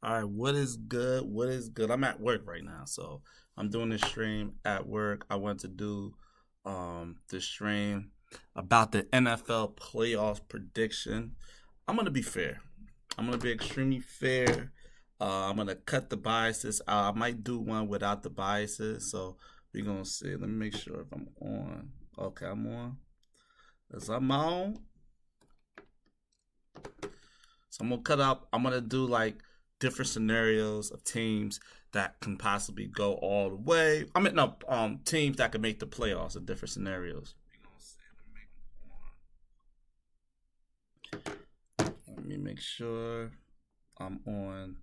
All right, what is good? What is good? I'm at work right now, so I'm doing this stream at work. I want to do the stream about the NFL playoffs prediction. I'm gonna be fair. I'm gonna be extremely fair. I'm gonna cut the biases out. I might do one without the biases, so we're gonna see. Let me make sure if I'm on. Okay, I'm on. As I'm on, so I'm gonna cut out. I'm gonna do like different scenarios of teams that can possibly go all the way. I mean, no, teams that can make the playoffs in different scenarios. Let me make sure I'm on.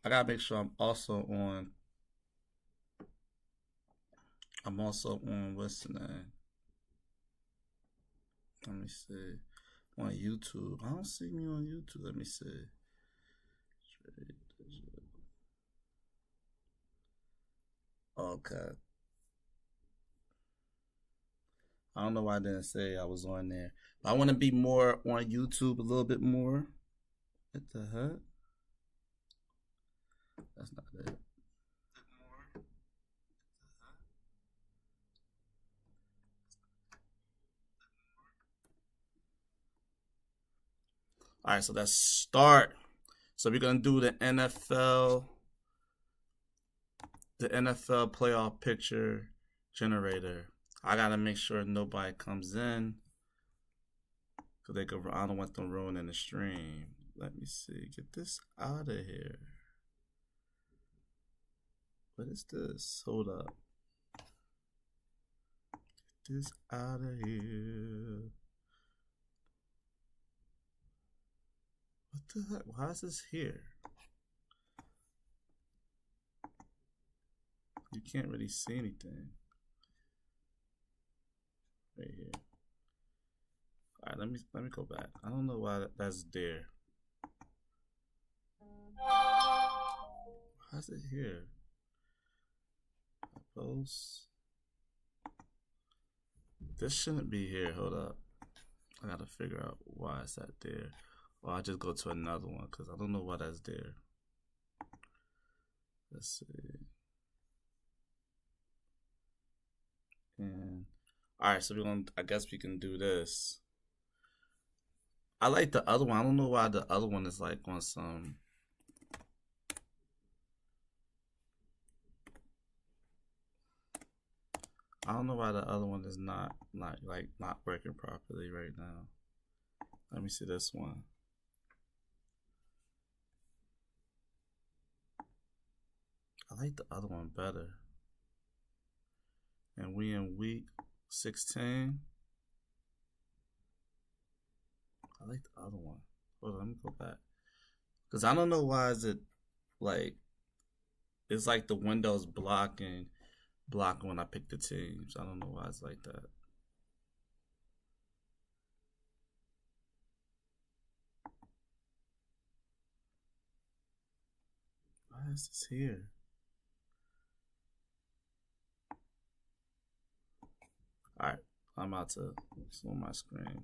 I gotta make sure I'm also on. I'm also on. What's the name? Let me see. On YouTube. I don't see me on YouTube. Let me see. Okay. I don't know why I didn't say I was on there. But I want to be more on YouTube a little bit more. What the heck? That's not it. All right, so let's start. So we're gonna do the NFL playoff picture generator. I gotta make sure nobody comes in because they could. I don't want them ruining the stream. Let me see. Get this out of here. What is this? Hold up. Get this out of here. What the heck? Why is this here? You can't really see anything right here. All right, let me go back. I don't know why that's there. Why is it here? Post. This shouldn't be here. Hold up. I gotta figure out why it's that there. Or I'll just go to another one because I don't know why that's there. Let's see. And all right, so we're gonna. I guess we can do this. I like the other one. I don't know why the other one is like on some. I don't know why the other one is not working properly right now. Let me see this one. I like the other one better. And we in week 16. I like the other one. Hold on, let me go back. Cause I don't know why is it like it's like the windows blocking when I pick the teams. I don't know why it's like that. Why is this here? Alright, I'm about to slow my screen.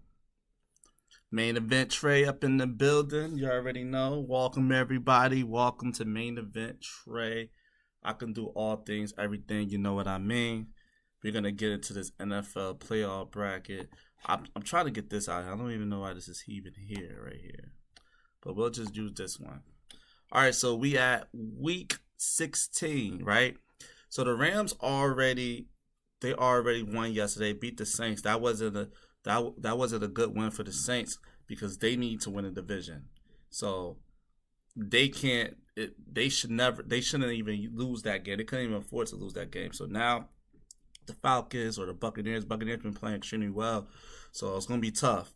Main event Trey up in the building. You already know. Welcome everybody. Welcome to Main Event Trey. I can do all things, everything. You know what I mean. We're gonna get into this NFL playoff bracket. I'm trying to get this out. I don't even know why this is even here, right here. But we'll just use this one. All right, so we at week 16, right? So the Rams already won yesterday, beat the Saints. That wasn't a good win for the Saints because they need to win a division. So they can't. They shouldn't even lose that game. They couldn't even afford to lose that game. So now the Falcons or the Buccaneers. Buccaneers been playing extremely well, so it's gonna be tough.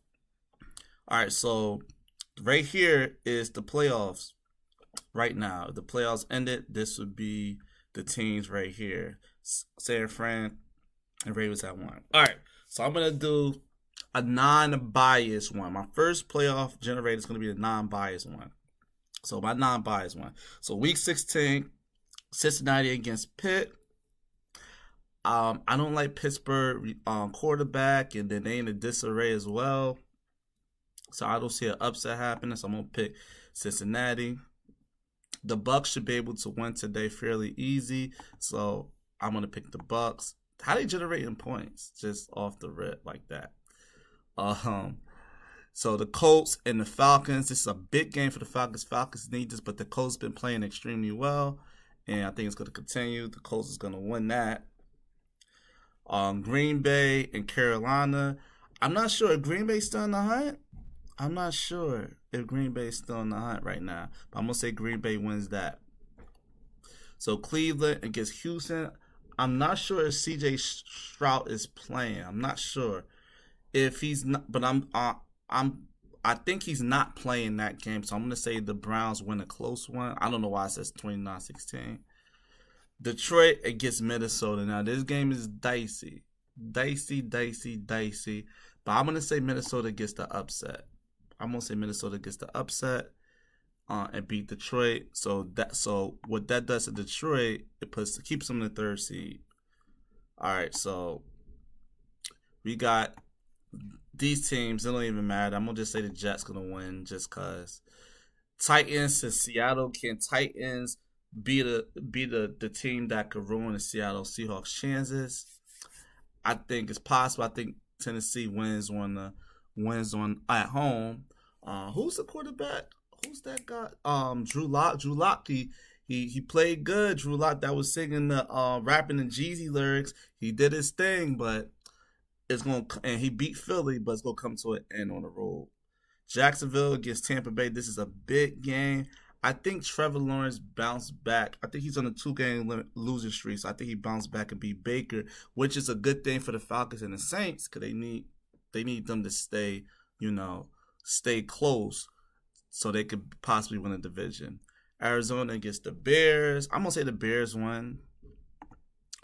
All right, so right here is the playoffs. Right now, if the playoffs ended, this would be the teams right here. San Fran and Ravens at one. All right, so I'm gonna do a non-biased one. My first playoff generator is gonna be a non-biased one. So my non-biased one. So week 16, Cincinnati against Pitt. I don't like Pittsburgh quarterback, and then they in a disarray as well. So I don't see an upset happening. So I'm gonna pick Cincinnati. The Bucks should be able to win today fairly easy. So I'm gonna pick the Bucks. How they generating points just off the rip like that? Um, so the Colts and the Falcons. This is a big game for the Falcons. Falcons need this, but the Colts been playing extremely well, and I think it's going to continue. The Colts is going to win that. Green Bay and Carolina. I'm not sure if Green Bay's still in the hunt. I'm not sure if Green Bay's still in the hunt right now, but I'm gonna say Green Bay wins that. So Cleveland against Houston. I'm not sure if C.J. Stroud is playing. I'm not sure if he's not, but I think he's not playing that game. So I'm gonna say the Browns win a close one. I don't know why it says 29-16. Detroit against Minnesota. Now this game is dicey. But I'm gonna say Minnesota gets the upset. And beat Detroit. So what that does to Detroit, keeps them in the third seed. All right, so we got these teams. It don't even matter. I'm gonna just say the Jets gonna win just cause. Titans to Seattle. Can Titans be the team that could ruin the Seattle Seahawks' chances? I think it's possible. I think Tennessee wins on at home. Who's the quarterback? Who's that guy? Drew Lock. Drew Lock. He played good. Drew Lock that was singing the rapping the Jeezy lyrics. He did his thing, but he beat Philly, but it's gonna come to an end on the road. Jacksonville against Tampa Bay. This is a big game. I think Trevor Lawrence bounced back. I think he's on a 2-game losing streak, so I think he bounced back and beat Baker, which is a good thing for the Falcons and the Saints because they need them to stay close so they could possibly win a division. Arizona against the Bears. I'm gonna say the Bears won.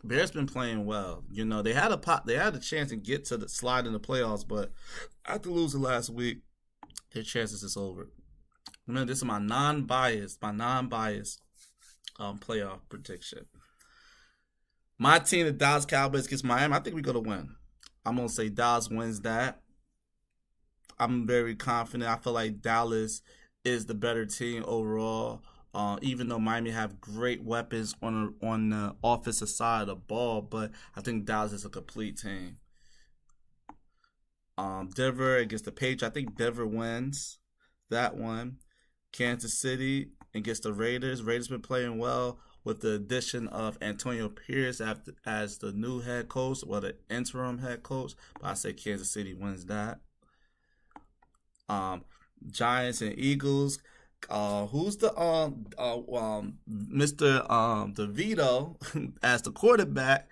Bears been playing well. They had a chance to get to the slide in the playoffs, but after losing last week, their chances is over. Remember, this is my non-biased playoff prediction. My team, the Dallas Cowboys against Miami. I think we're gonna win. I'm gonna say Dallas wins that. I'm very confident. I feel like Dallas is the better team overall. Even though Miami have great weapons on the offensive side of the ball, but I think Dallas is a complete team. Denver against the Patriots. I think Denver wins that one. Kansas City against the Raiders. Raiders been playing well with the addition of Antonio Pierce as the new head coach, the interim head coach. But I say Kansas City wins that. Giants and Eagles. Who's the Mr. DeVito as the quarterback?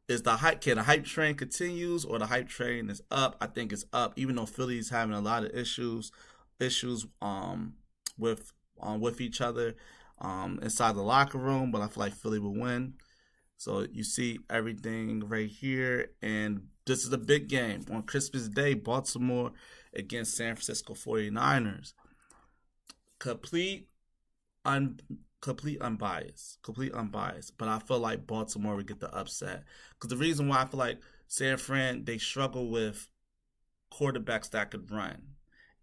Is the hype? Can the hype train continues or the hype train is up? I think it's up, even though Philly's having a lot of issues with each other inside the locker room. But I feel like Philly will win. So you see everything right here, and this is a big game on Christmas Day. Baltimore against San Francisco 49ers. Complete unbiased. But I feel like Baltimore would get the upset. Because the reason why I feel like San Fran, they struggle with quarterbacks that could run.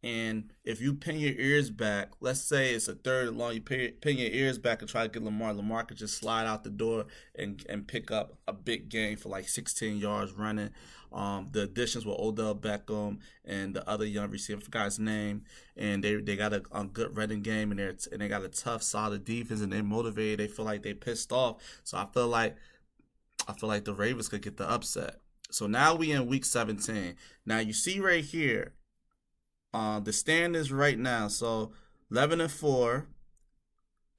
And if you pin your ears back, let's say it's a third and long, you pin your ears back and try to get Lamar. Lamar could just slide out the door and pick up a big gain for like 16 yards running. The additions were Odell Beckham and the other young receiver, I forgot his name. And they got a good running game, and they got a tough, solid defense, and they're motivated. They feel like they pissed off. So I feel like the Ravens could get the upset. So now we in week 17. Now you see right here. The standings right now. So 11-4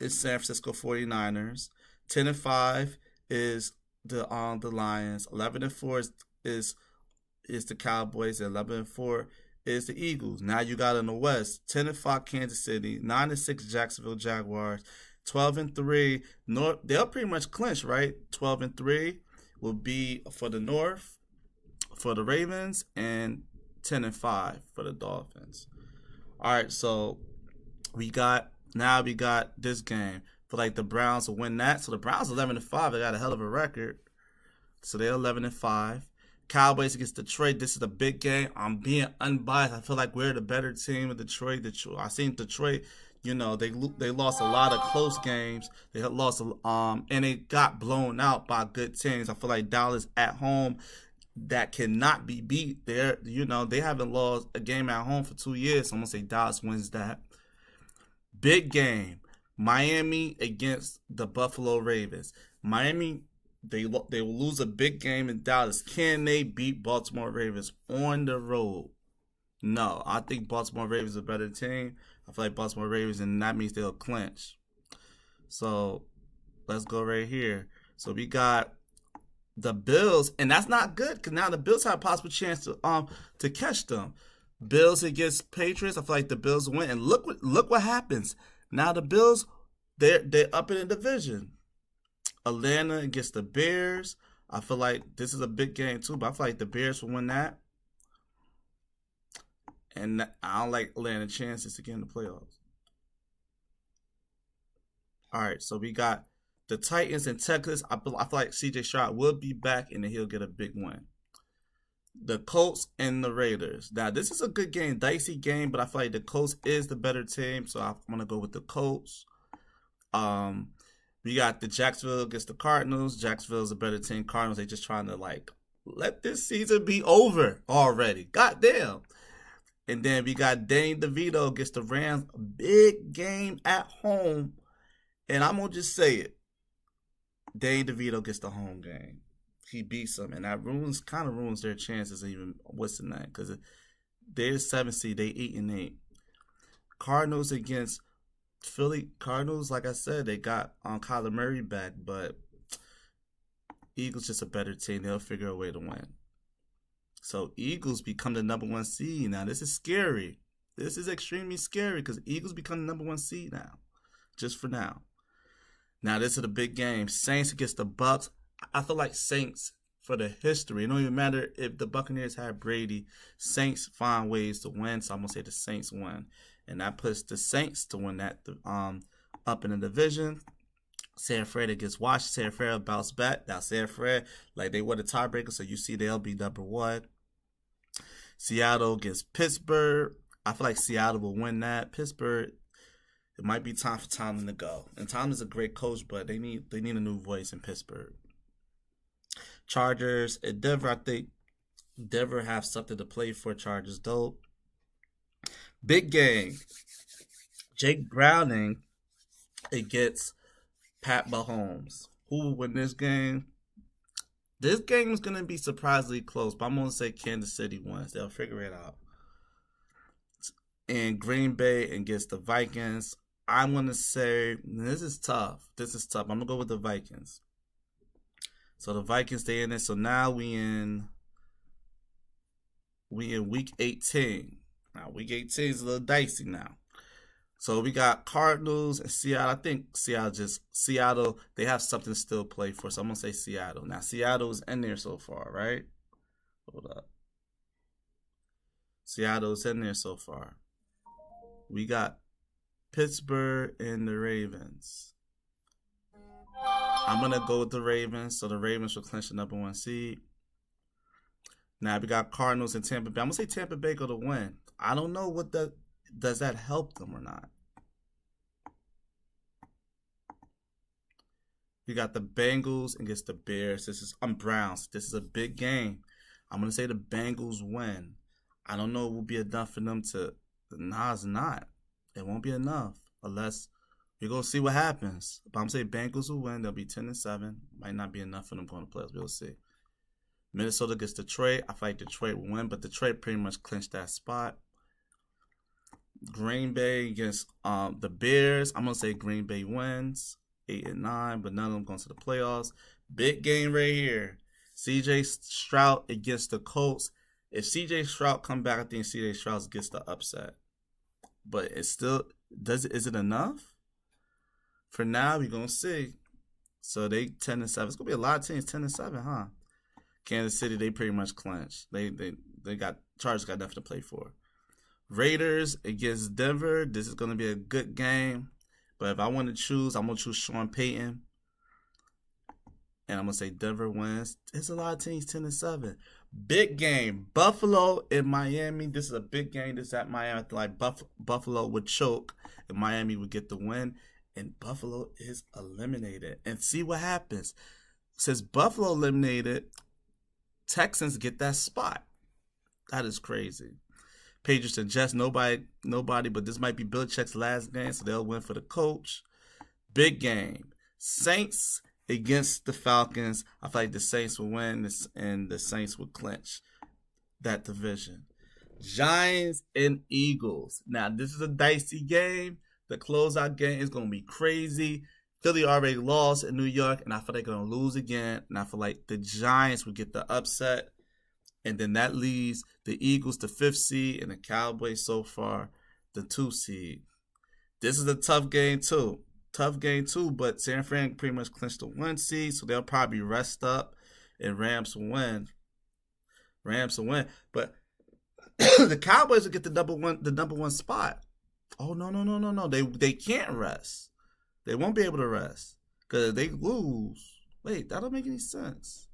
is San Francisco 49ers. 10-5 is the Lions. 11-4 is the Cowboys. 11-4 is the Eagles. Now you got in the West 10-5 Kansas City. 9-6 Jacksonville Jaguars. 12-3 North. They'll pretty much clinch, right? 12-3 will be for the North, for the Ravens, and 10-5 for the Dolphins. All right, so we got this game. For like the Browns will win that. So the Browns 11-5. They got a hell of a record. So they're 11-5. Cowboys against Detroit. This is a big game. I'm being unbiased. I feel like we're the better team of Detroit. I seen Detroit. They lost a lot of close games. They had lost and they got blown out by good teams. I feel like Dallas at home that cannot be beat. They haven't lost a game at home for 2 years. So I'm gonna say Dallas wins that. Big game, Miami against the Buffalo Ravens. Miami, they will lose a big game in Dallas. Can they beat Baltimore Ravens on the road? No, I think Baltimore Ravens are a better team. I feel like Baltimore Ravens, and that means they'll clinch. So let's go right here. So we got the Bills, and that's not good because now the Bills have a possible chance to catch them. Bills against Patriots. I feel like the Bills win, and look what happens. Now the Bills, they're up in the division. Atlanta against the Bears. I feel like this is a big game too, but I feel like the Bears will win that. And I don't like Atlanta chances to get in the playoffs. All right, so we got the Titans and Texas. I feel like C.J. Stroud will be back, and then he'll get a big win. The Colts and the Raiders. Now, this is a good game, dicey game, but I feel like the Colts is the better team, so I'm going to go with the Colts. We got the Jacksonville against the Cardinals. Jacksonville's a better team. Cardinals, they just trying to, let this season be over already. Goddamn. And then we got Danny DeVito against the Rams. Big game at home. And I'm going to just say it. Danny DeVito gets the home game. He beats them. And that kind of ruins their chances of even what's the name. Because they're 7 seed. They 8-8. Cardinals against Philly. Cardinals, like I said, they got Kyler Murray back. But Eagles just a better team. They'll figure a way to win. So Eagles become the number 1 seed. Now, this is scary. This is extremely scary because Eagles become the number 1 seed now. Just for now. Now, this is a big game. Saints against the Bucks. I feel like Saints, for the history, it don't even matter if the Buccaneers had Brady. Saints find ways to win, so I'm going to say the Saints win. And that puts the Saints to win that up in the division. San Fran against Washington. San Fran bounce back. Now, San Fran, they were the tiebreaker, so you see they'll be number 1. Seattle against Pittsburgh. I feel like Seattle will win that. Pittsburgh, it might be time for Tomlin to go. And Tomlin's a great coach, but they need a new voice in Pittsburgh. Chargers and Denver. I think Denver have something to play for. Chargers dope. Big game. Jake Browning against Pat Mahomes. Who will win this game? This game is going to be surprisingly close, but I'm going to say Kansas City wins. They'll figure it out. And Green Bay against the Vikings. I'm going to say, this is tough. I'm going to go with the Vikings. So the Vikings stay in it. So now we in week 18. Now, week 18 is a little dicey now. So we got Cardinals and Seattle. I think Seattle, they have something to still play for. So I'm going to say Seattle. Now, Seattle's in there so far, right? Hold up. Seattle's in there so far. We got Pittsburgh and the Ravens. I'm going to go with the Ravens. So the Ravens will clinch the number 1 seed. Now we got Cardinals and Tampa Bay. I'm going to say Tampa Bay go to win. I don't know does that help them or not. We got the Bengals against the Bears. Browns. This is a big game. I'm going to say the Bengals win. I don't know it will be enough for them to... Nah, it's not. It won't be enough unless we're going to see what happens. But I'm saying Bengals will win. They'll be 10-7. Might not be enough for them going to playoffs. We'll see. Minnesota against Detroit. I feel like Detroit will win, but Detroit pretty much clinched that spot. Green Bay against the Bears. I'm going to say Green Bay wins. 8-9, but none of them going to the playoffs. Big game right here. C.J. Stroud against the Colts. If C.J. Stroud come back, I think C.J. Stroud gets the upset. But it's still, is it enough? For now, we're going to see. So they 10-7. It's going to be a lot of teams 10-7, huh? Kansas City, they pretty much clinched. They got, Chargers got nothing to play for. Raiders against Denver. This is going to be a good game. But if I want to choose, I'm going to choose Sean Payton. And I'm gonna say Denver wins. There's a lot of teams 10-7. Big game. Buffalo and Miami. This is a big game. This is at Miami. I feel like Buffalo would choke and Miami would get the win. And Buffalo is eliminated. And see what happens. Since Buffalo eliminated, Texans get that spot. That is crazy. Patriots and Jets, nobody, but this might be Belichick's last game, so they'll win for the coach. Big game. Saints against the Falcons. I feel like the Saints will win this, and the Saints will clinch that division. Giants and Eagles. Now, this is a dicey game. The closeout game is going to be crazy. Philly already lost in New York, and I feel like they're going to lose again. And I feel like the Giants will get the upset. And then that leaves the Eagles the 5th seed and the Cowboys so far the 2 seed. This is a tough game too. But San Fran pretty much clinched the 1 seed, so they'll probably rest up and Rams will win. But the Cowboys will get the number one spot. Oh no. They can't rest. They won't be able to rest. Because if they lose. Wait, that don't make any sense.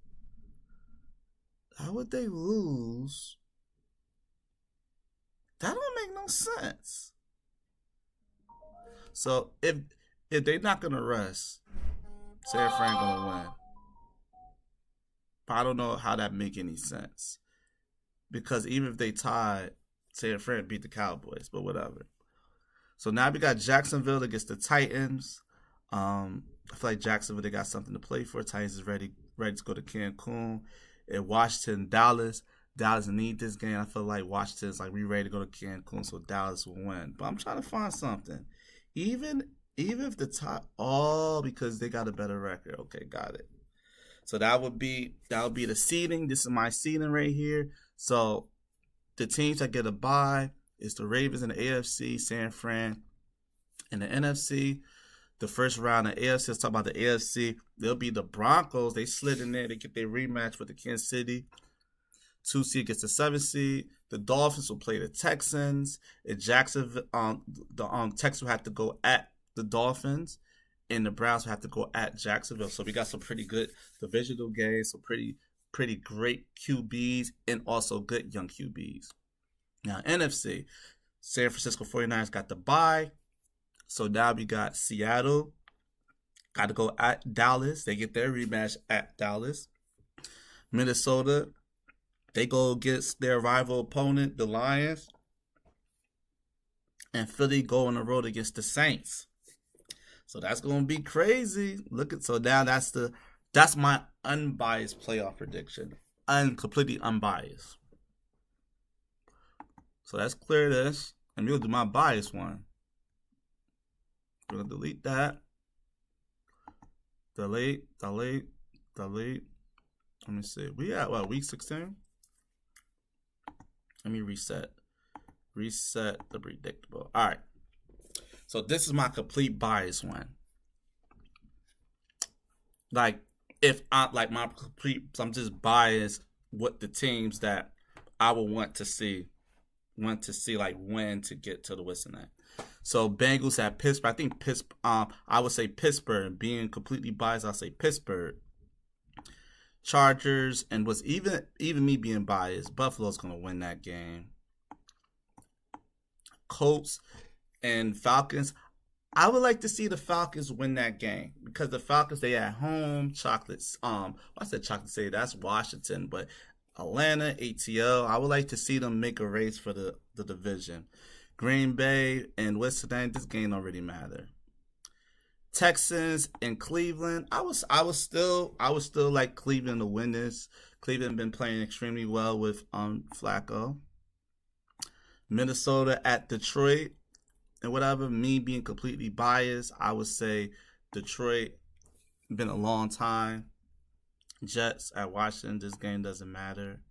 How would they lose? That don't make no sense. So if they're not gonna rest, San Fran gonna win. But I don't know how that make any sense. Because even if they tied, San Fran beat the Cowboys, but whatever. So now we got Jacksonville against the Titans. I feel like Jacksonville, they got something to play for. Titans is ready to go to Cancun. And Washington, Dallas need this game. I feel like Washington's like we ready to go to Cancun, so Dallas will win. But I'm trying to find something. Even if the top, because they got a better record. Okay, got it. So that would be the seeding. This is my seeding right here. So the teams that get a bye is the Ravens in the AFC, San Fran in the NFC. The first round of AFC, let's talk about the AFC. They'll be the Broncos. They slid in there. They get their rematch with the Kansas City. 2 seed gets the 7 seed. The Dolphins will play the Texans. And Jacksonville, the Texans will have to go at the Dolphins. And the Browns will have to go at Jacksonville. So we got some pretty good divisional games. Some pretty great QBs and also good young QBs. Now, NFC, San Francisco 49ers got the bye. So now we got Seattle. Got to go at Dallas. They get their rematch at Dallas. Minnesota, they go against their rival opponent, the Lions. And Philly go on the road against the Saints. So that's going to be crazy. So now that's my unbiased playoff prediction. Completely unbiased. So let's clear this. And we'll do my biased one. We're going to delete that. Delete. Let me see. We at what, week 16? Let me reset. Reset the predictable. All right. So this is my complete bias one. Like, if I like my complete, so I'm just biased with the teams that I would want to see like when to get to the Western Night. So Bengals at Pittsburgh. I think I would say Pittsburgh. Being completely biased, I'll say Pittsburgh. Chargers, and was even me being biased, Buffalo's gonna win that game. Colts and Falcons. I would like to see the Falcons win that game because the Falcons, they at home. Chocolates. I said Chocolate City. That's Washington, but Atlanta, ATL. I would like to see them make a race for the division. Green Bay and West End. This game don't really matter. Texans and Cleveland. I was still like Cleveland to win this. Cleveland been playing extremely well with Flacco. Minnesota at Detroit. And whatever, me being completely biased, I would say Detroit. Been a long time. Jets at Washington. This game doesn't matter.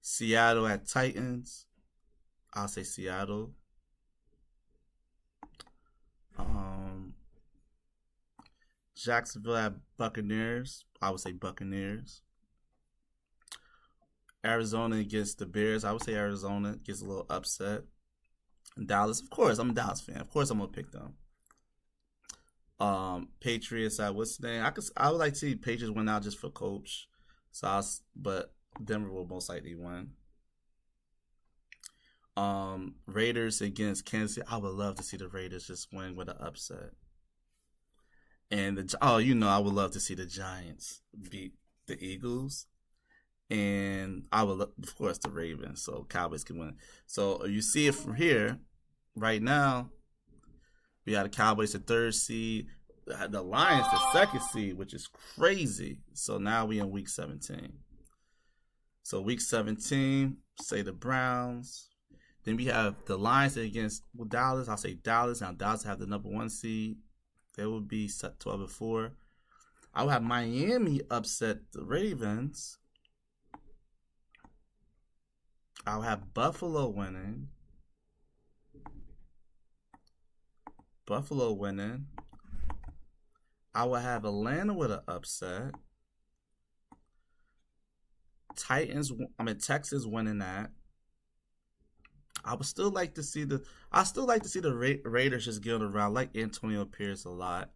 Seattle at Titans. I'll say Seattle. Jacksonville at Buccaneers. I would say Buccaneers. Arizona against the Bears. I would say Arizona gets a little upset. And Dallas, of course, I'm a Dallas fan. Of course, I'm going to pick them. Patriots at what's the name? I would like to see Patriots win out just for coach. But Denver will most likely win. Raiders against Kansas City. I would love to see the Raiders just win with an upset. And I would love to see the Giants beat the Eagles. And I would, of course, the Ravens. So Cowboys can win. So you see it from here. Right now, we got the Cowboys the third seed, the Lions the second seed, which is crazy. So now we in week 17. So week 17, say the Browns. Then we have the Lions against Dallas. I'll say Dallas. Now Dallas have the number 1 seed. They would be 12-4. I would have Miami upset the Ravens. I'll have Buffalo winning. I will have Atlanta with an upset. Texas winning that. I still like to see the Raiders just get around. I like Antonio Pierce a lot.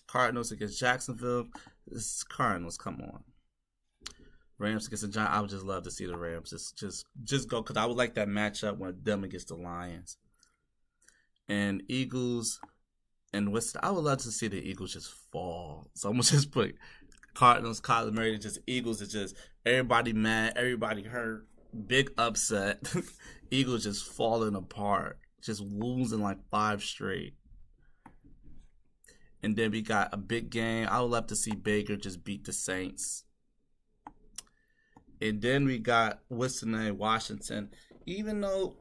Cardinals against Jacksonville. This is Cardinals, come on. Rams against the Giants. I would just love to see the Rams just go, because I would like that matchup when them against the Lions. And Eagles and I would love to see the Eagles just fall. So I'm gonna just put Cardinals, Kyler Murray, just Eagles is just everybody mad, everybody hurt, big upset. Eagles just falling apart, just losing like 5 straight. And then we got a big game. I would love to see Baker just beat the Saints. And then we got Washington. Even though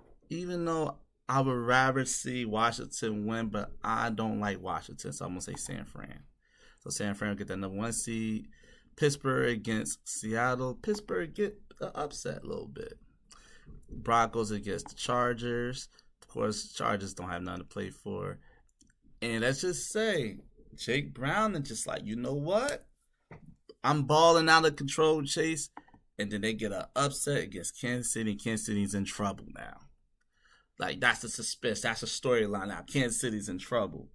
I would rather see Washington win, but I don't like Washington, so I'm gonna say San Fran. So San Fran will get that number 1 seed. Pittsburgh against Seattle. Pittsburgh get an upset a little bit. Broncos against the Chargers. Of course, the Chargers don't have nothing to play for. And let's just say, Jake Brown is just like, you know what? I'm balling out of control, Chase. And then they get an upset against Kansas City. Kansas City's in trouble now. Like, that's the suspense. That's the storyline now. Kansas City's in trouble.